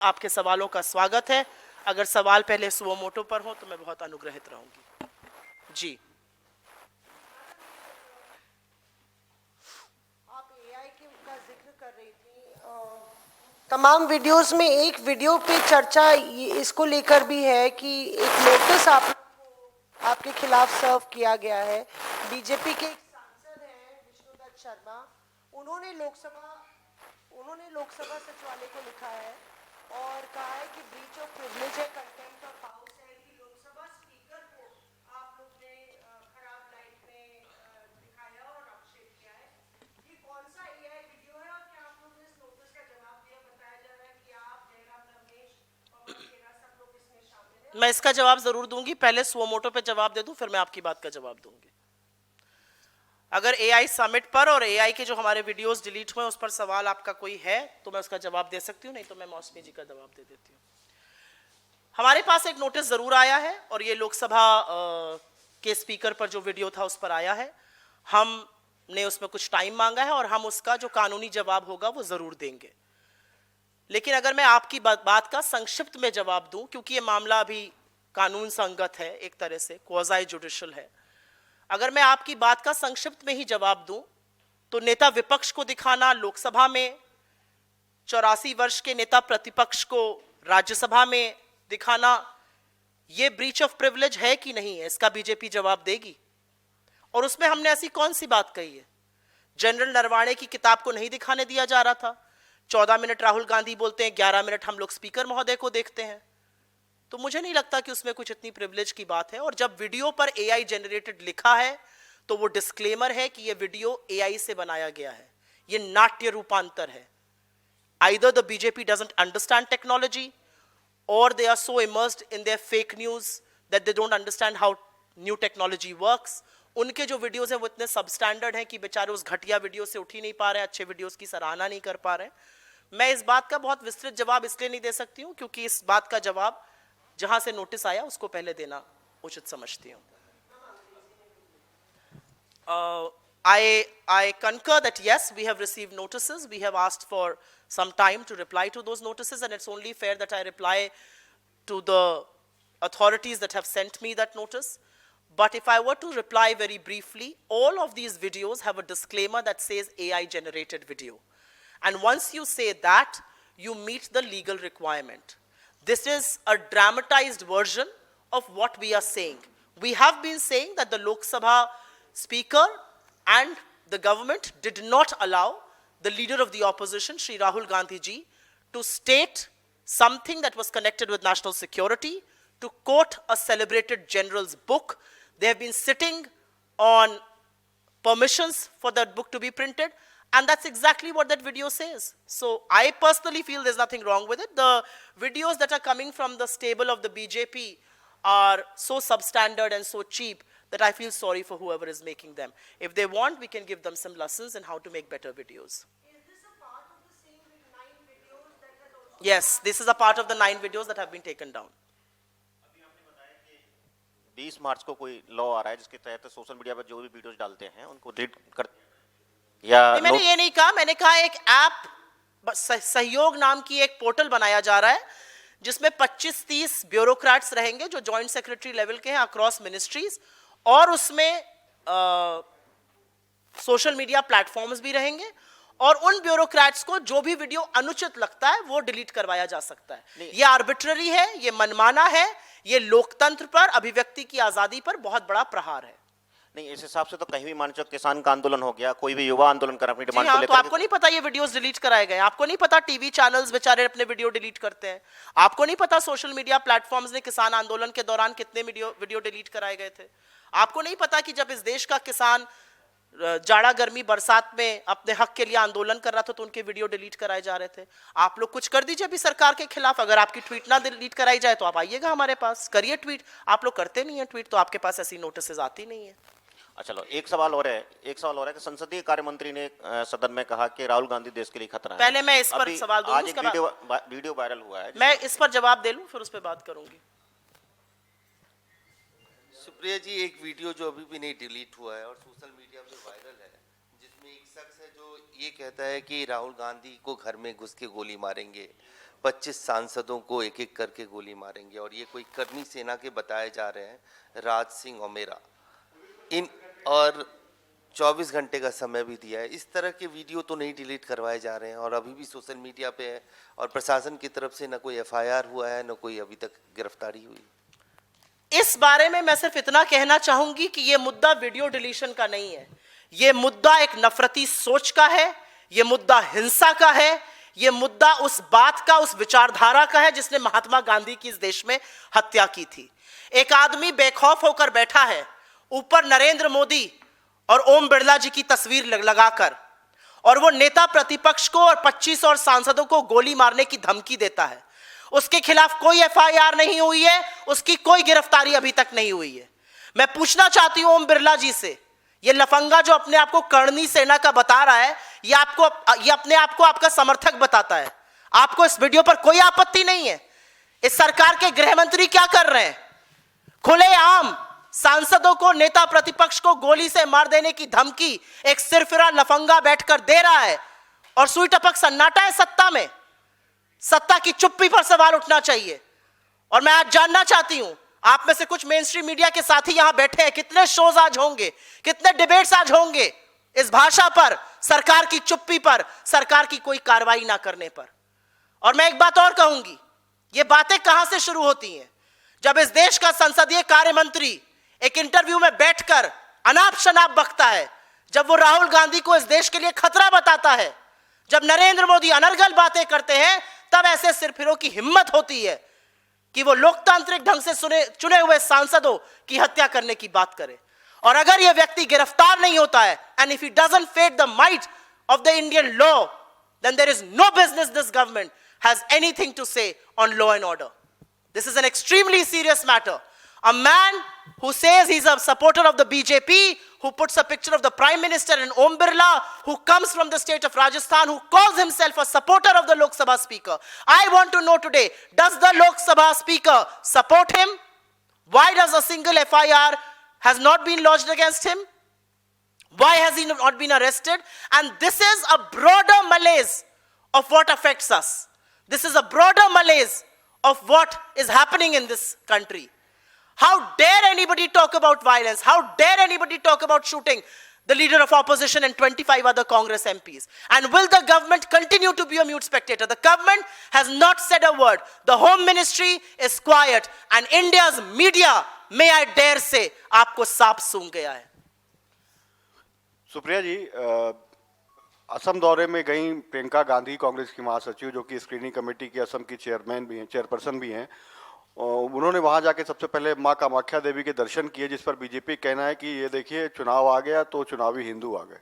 आपके सवालों का स्वागत है। अगर सवाल पहले सुओ मोटो पर हो तो मैं बहुत अनुग्रहित रहूंगी। जी, आप एआई का जिक्र कर रही थी। तमाम वीडियोस में एक वीडियो पे चर्चा इसको लेकर भी है कि एक नोटिस आपके खिलाफ सर्व किया गया है। बीजेपी के एक सांसद हैं विष्णुदत्त शर्मा, उन्होंने लोकसभा सचिवालय को लिखा है और कहा है कि ब्रीच ऑफ प्रिविलेज है, कंटेम्प्ट ऑफ हाउस है कि लोकसभा स्पीकर को आप लोग ने खराब लाइट में दिखाया और आक्षेप किया है। ये कौन सा एआई वीडियो है और क्या आप लोग ने इस नोटिस का जवाब दिया? बताया जा रहा है कि आप, जयराम रमेश, पवन खेरा सब लोग इसमें शामिल हैं। मैं इसका जवाब जरूर दूंगी। पहले सुओ मोटो पे जवाब दे दूं, फिर मैं आपकी बात का जवाब दूंगी। अगर एआई समिट पर और एआई के जो हमारे वीडियोस डिलीट हुए उस पर सवाल आपका कोई है तो मैं उसका जवाब दे सकती हूँ, नहीं तो मैं मौसमी जी का जवाब दे देती हूँ। हमारे पास एक नोटिस जरूर आया है और ये लोकसभा के स्पीकर पर जो वीडियो था उस पर आया है। हमने उसमें कुछ टाइम मांगा है और हम उसका जो कानूनी जवाब होगा वो जरूर देंगे। लेकिन अगर मैं आपकी बात का संक्षिप्त में जवाब दूं, क्योंकि ये मामला अभी कानून संगत है, एक तरह से क्वाज़ी जुडिशियल है, अगर मैं आपकी बात का संक्षिप्त में ही जवाब दूं तो नेता विपक्ष को दिखाना लोकसभा में, 84 वर्ष के नेता प्रतिपक्ष को राज्यसभा में दिखाना, यह ब्रीच ऑफ प्रिविलेज है कि नहीं है, इसका बीजेपी जवाब देगी। और उसमें हमने ऐसी कौन सी बात कही है? जनरल नरवाणे की किताब को नहीं दिखाने दिया जा रहा था। 14 मिनट राहुल गांधी बोलते हैं, 11 मिनट हम लोग स्पीकर महोदय को देखते हैं। तो मुझे नहीं लगता कि उसमें कुछ इतनी प्रिविलेज की बात है। और जब वीडियो पर एआई जनरेटेड लिखा है तो वो डिस्क्लेमर है कि ये वीडियो एआई से बनाया गया है, ये नाट्य रूपांतर है। Either the BJP doesn't understand technology or they are so immersed in their fake news that they don't understand how new technology works. उनके जो वीडियोस हैं वो इतने सबस्टैंडर्ड हैं कि बेचारे उस घटिया वीडियो से उठ ही नहीं पा रहे हैं, अच्छे वीडियोस की सराहना नहीं कर पा रहे हैं। मैं इस बात का बहुत विस्तृत जवाब इसलिए नहीं दे सकती हूँ क्योंकि इस बात का जवाब जहां से नोटिस आया उसको पहले देना उचित समझती हूँ। I concur that yes, we have received notices. We have asked for some time to reply to those notices, and it's only fair that I reply to the authorities that have sent me that notice. But if I were to reply very briefly, all of these videos have a disclaimer that says AI generated video. And once you say that, you meet the legal requirement. This is a dramatized version of what we are saying. We have been saying that the Lok Sabha Speaker and the government did not allow the leader of the opposition, Shri Rahul Gandhi ji, to state something that was connected with national security, to quote a celebrated general's book. They have been sitting on permissions for that book to be printed, and that's exactly what that video says. So I personally feel there's nothing wrong with it. The videos that are coming from the stable of the BJP are so substandard and so cheap that I feel sorry for whoever is making them. If they want, we can give them some lessons in how to make better videos. Is this a part of the same 9 videos that has also? Yes, this is a part of the 9 videos that have been taken down. 20 मार्च को कोई law आ रहा है जिसके तहत social media पर जो भी videos डालते हैं उनको डिलीट कर, या मैंने ये नहीं कहा, मैंने कहा एक ऐप सहयोग नाम की एक पोर्टल बनाया जा रहा है जिसमें 25-30 ब्यूरोक्रेट्स रहेंगे जो जॉइंट सेक्रेटरी लेवल के हैं अक्रॉस मिनिस्ट्रीज, और उसमें सोशल मीडिया प्लेटफॉर्म्स भी रहेंगे और उन ब्यूरोक्रेट्स को जो भी वीडियो अनुचित लगता है वो डिलीट करवाया जा सकता है। ये आर्बिट्ररी है, ये मनमाना है, ये लोकतंत्र पर, अभिव्यक्ति की आजादी पर बहुत बड़ा प्रहार है। नहीं, इस हिसाब से तो कहीं भी मान लो किसान का आंदोलन हो गया, कोई भी युवा आंदोलन कर अपनी डिमांड को तो लेकर, आपको नहीं पता ये वीडियोस डिलीट कराए गए? आपको नहीं पता टीवी चैनल्स बेचारे अपने वीडियो डिलीट करते हैं? आपको नहीं पता सोशल मीडिया प्लेटफॉर्म्स ने किसान आंदोलन के दौरान कितने वीडियो डिलीट कराए गए थे? आपको नहीं पता कि जब इस देश का किसान जाड़ा गर्मी बरसात में अपने हक के लिए आंदोलन कर रहा था तो उनके वीडियो डिलीट कराए जा रहे थे? आप लोग कुछ कर दीजिए अभी सरकार के खिलाफ। अगर आपकी ट्वीट ना डिलीट कराई जाए तो आप आइएगा हमारे पास, करिए ट्वीट। आप लोग करते नहीं है ट्वीट, तो आपके पास ऐसी नोटिस आती नहीं है। चलो एक सवाल और है कि संसदीय कार्य मंत्री ने सदन में कहा कि राहुल गांधी देश के लिए खतरा है। पहले मैं इस पर सवाल दूंगा, आज एक वीडियो वायरल हुआ है, मैं इस पर जवाब दे लूं फिर उस पर बात करूंगी। सुप्रिया जी, एक वीडियो जो अभी भी नहीं डिलीट हुआ है और सोशल मीडिया पे वायरल है, जिसमें एक शख्स है जो ये कहता है कि राहुल गांधी को घर में घुस के गोली मारेंगे। 25 सांसदों को एक एक करके गोली मारेंगे, और ये कोई कर्मी सेना के बताए जा रहे हैं, राज सिंह ओमेरा इन, और 24 घंटे का समय भी दिया है। इस तरह के वीडियो तो नहीं डिलीट करवाए जा रहे हैं और अभी भी सोशल मीडिया पे है, और प्रशासन की तरफ से न कोई एफआईआर हुआ है, न कोई अभी तक गिरफ्तारी हुई। इस बारे में मैं सिर्फ इतना कहना चाहूंगी कि यह मुद्दा वीडियो डिलीशन का नहीं है, यह मुद्दा एक नफरती सोच का है, यह मुद्दा हिंसा का है, यह मुद्दा उस बात का, उस विचारधारा का है जिसने महात्मा गांधी की इस देश में हत्या की थी। एक आदमी बेखौफ होकर बैठा है, ऊपर नरेंद्र मोदी और ओम बिरला जी की तस्वीर लगाकर, और वो नेता प्रतिपक्ष को और 25 और सांसदों को गोली मारने की धमकी देता है। उसके खिलाफ कोई एफआईआर नहीं हुई है, उसकी कोई गिरफ्तारी अभी तक नहीं हुई है। मैं पूछना चाहती हूं ओम बिरला जी से, ये लफंगा जो अपने आप को कर्णी सेना का बता रहा है, ये अपने आप को आपका समर्थक बताता है, आपको इस वीडियो पर कोई आपत्ति नहीं है? इस सरकार के गृह मंत्री क्या कर रहे हैं? खुलेआम सांसदों को, नेता प्रतिपक्ष को गोली से मार देने की धमकी एक सिरफिरा लफंगा बैठकर दे रहा है, और सुई टपक सन्नाटा है सत्ता में। सत्ता की चुप्पी पर सवाल उठना चाहिए। और मैं आज जानना चाहती हूं, आप में से कुछ मेन स्ट्रीम मीडिया के साथी यहां बैठे हैं, कितने शोज आज होंगे, कितने डिबेट्स आज होंगे इस भाषा पर, सरकार की चुप्पी पर, सरकार की कोई कार्रवाई ना करने पर। और मैं एक बात और कहूंगी, ये बातें कहां से शुरू होती हैं? जब इस देश का संसदीय कार्य मंत्री एक इंटरव्यू में बैठकर अनाप शनाप बकता है, जब वो राहुल गांधी को इस देश के लिए खतरा बताता है, जब नरेंद्र मोदी अनर्गल बातें करते हैं, तब ऐसे सिरफिरों की हिम्मत होती है कि वो लोकतांत्रिक ढंग से चुने हुए सांसदों की हत्या करने की बात करे। और अगर यह व्यक्ति गिरफ्तार नहीं होता है, and if he doesn't fete the might of the Indian law, then there is no business this government has anything to say on law and order. This is an extremely serious matter. A man who says he's a supporter of the BJP, who puts a picture of the Prime Minister and Om Birla, who comes from the state of Rajasthan, who calls himself a supporter of the Lok Sabha Speaker. I want to know today, does the Lok Sabha Speaker support him? Why does a single FIR has not been lodged against him? Why has he not been arrested? And this is a broader malaise of what affects us. This is a broader malaise of what is happening in this country. How dare anybody talk about violence? How dare anybody talk about shooting the leader of opposition and 25 other Congress MPs? And will the government continue to be a mute spectator? The government has not said a word. The Home Ministry is quiet, and India's media, may I dare say, आपको सांप सूंघ गया है। सुप्रिया जी, असम दौरे में गई प्रियंका गांधी, कांग्रेस की महासचिव, जो कि स्क्रीनिंग कमेटी की असम की चेयरमैन भी हैं, चेयरपर्सन भी हैं, उन्होंने वहां जाके सबसे पहले मां कामाख्या देवी के दर्शन किए, जिस पर बीजेपी कहना है कि ये देखिए चुनाव आ गया तो चुनावी हिंदू आ गए।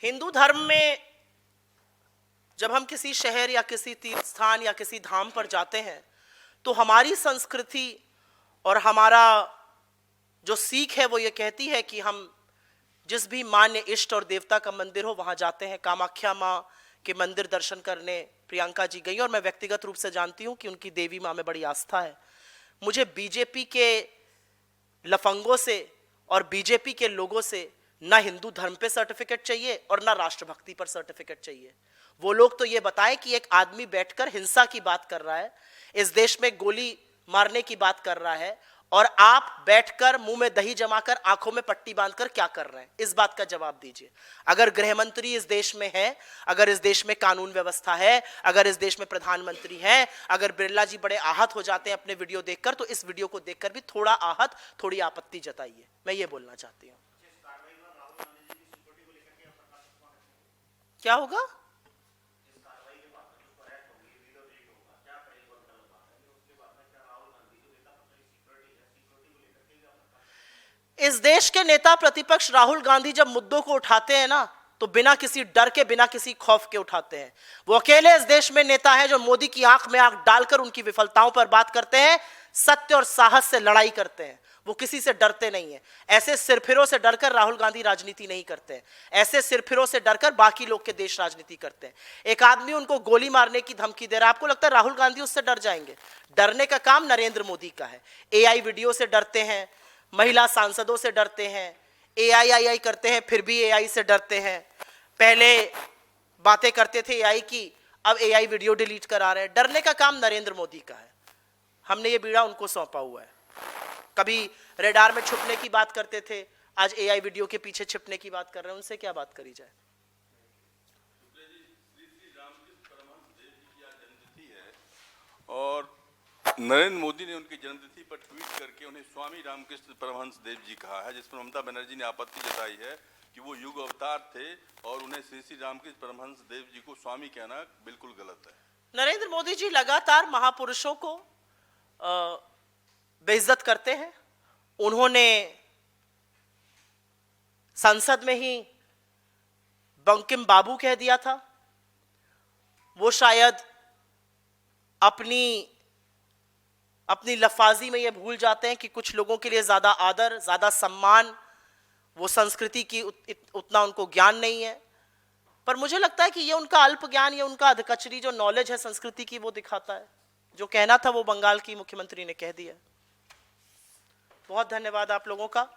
हिंदू धर्म में जब हम किसी शहर या किसी तीर्थ स्थान या किसी धाम पर जाते हैं, तो हमारी संस्कृति और हमारा जो सीख है वो ये कहती है कि हम जिस भी मान्य इष्ट और देवता का मंदिर हो वहां जाते हैं। कामाख्या माँ के मंदिर दर्शन करने प्रियंका जी गई, और मैं व्यक्तिगत रूप से जानती हूं कि उनकी देवी माँ में बड़ी आस्था है। मुझे बीजेपी के लफंगों से और बीजेपी के लोगों से ना हिंदू धर्म पे सर्टिफिकेट चाहिए और ना राष्ट्रभक्ति पर सर्टिफिकेट चाहिए। वो लोग तो ये बताएं कि एक आदमी बैठकर हिंसा की बात कर रहा है, इस देश में गोली मारने की बात कर रहा है, और आप बैठकर मुंह में दही जमाकर आंखों में पट्टी बांधकर क्या कर रहे हैं? इस बात का जवाब दीजिए। अगर गृह मंत्री इस देश में है, अगर इस देश में कानून व्यवस्था है, अगर इस देश में प्रधानमंत्री हैं, अगर बिरला जी बड़े आहत हो जाते हैं अपने वीडियो देखकर, तो इस वीडियो को देखकर भी थोड़ा आहत, थोड़ी आपत्ति जताइए। मैं ये बोलना चाहती हूं। क्या होगा? इस देश के नेता प्रतिपक्ष राहुल गांधी जब मुद्दों को उठाते हैं ना, तो बिना किसी डर के, बिना किसी खौफ के उठाते हैं। वो अकेले इस देश में नेता है जो मोदी की आंख में आंख डालकर उनकी विफलताओं पर बात करते हैं, सत्य और साहस से लड़ाई करते हैं। वो किसी से डरते नहीं है। ऐसे सिरफिरों से डरकर राहुल गांधी राजनीति नहीं करते हैं, ऐसे सिरफिरों से डरकर बाकी लोग के देश राजनीति करते हैं। एक आदमी उनको गोली मारने की धमकी दे रहा है, आपको लगता है राहुल गांधी उससे डर जाएंगे? डरने का काम नरेंद्र मोदी का है। एआई वीडियो से डरते हैं, महिला सांसदों से डरते हैं, एआई करते हैं फिर भी एआई से डरते हैं। पहले बातें करते थे एआई की, अब एआई वीडियो डिलीट करा रहे हैं। डरने का काम नरेंद्र मोदी का है, हमने ये बीड़ा उनको सौंपा हुआ है। कभी रेडार में छुपने की बात करते थे, आज एआई वीडियो के पीछे छिपने की बात कर रहे हैं, उनसे क्या बात करी जाए। और नरेंद्र मोदी ने उनकी जन्मतिथि पर ट्वीट करके उन्हें स्वामी रामकृष्ण परमहंस देव जी कहा है, जिस पर ममता बनर्जी ने आपत्ति जताई है कि वो युग अवतार थे और उन्हें श्री श्री रामकृष्ण परमहंस देव जी को स्वामी कहना बिल्कुल गलत है। नरेंद्र मोदी जी लगातार महापुरुषों को बेइज्जत करते हैं। उन्होंने संसद में ही बंकिम बाबू कह दिया था। वो शायद अपनी लफाजी में ये भूल जाते हैं कि कुछ लोगों के लिए ज्यादा आदर, ज्यादा सम्मान, वो संस्कृति की उतना उनको ज्ञान नहीं है। पर मुझे लगता है कि ये उनका अल्प ज्ञान, ये उनका अधकचरी जो नॉलेज है संस्कृति की, वो दिखाता है। जो कहना था वो बंगाल की मुख्यमंत्री ने कह दिया। बहुत धन्यवाद आप लोगों का।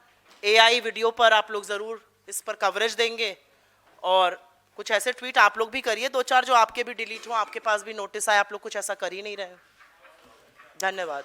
एआई वीडियो पर आप लोग जरूर इस पर कवरेज देंगे और कुछ ऐसे ट्वीट आप लोग भी करिए, 2-4 जो आपके भी डिलीट हो, आपके पास भी नोटिस आए, आप लोग कुछ ऐसा कर ही नहीं रहे। धन्यवाद।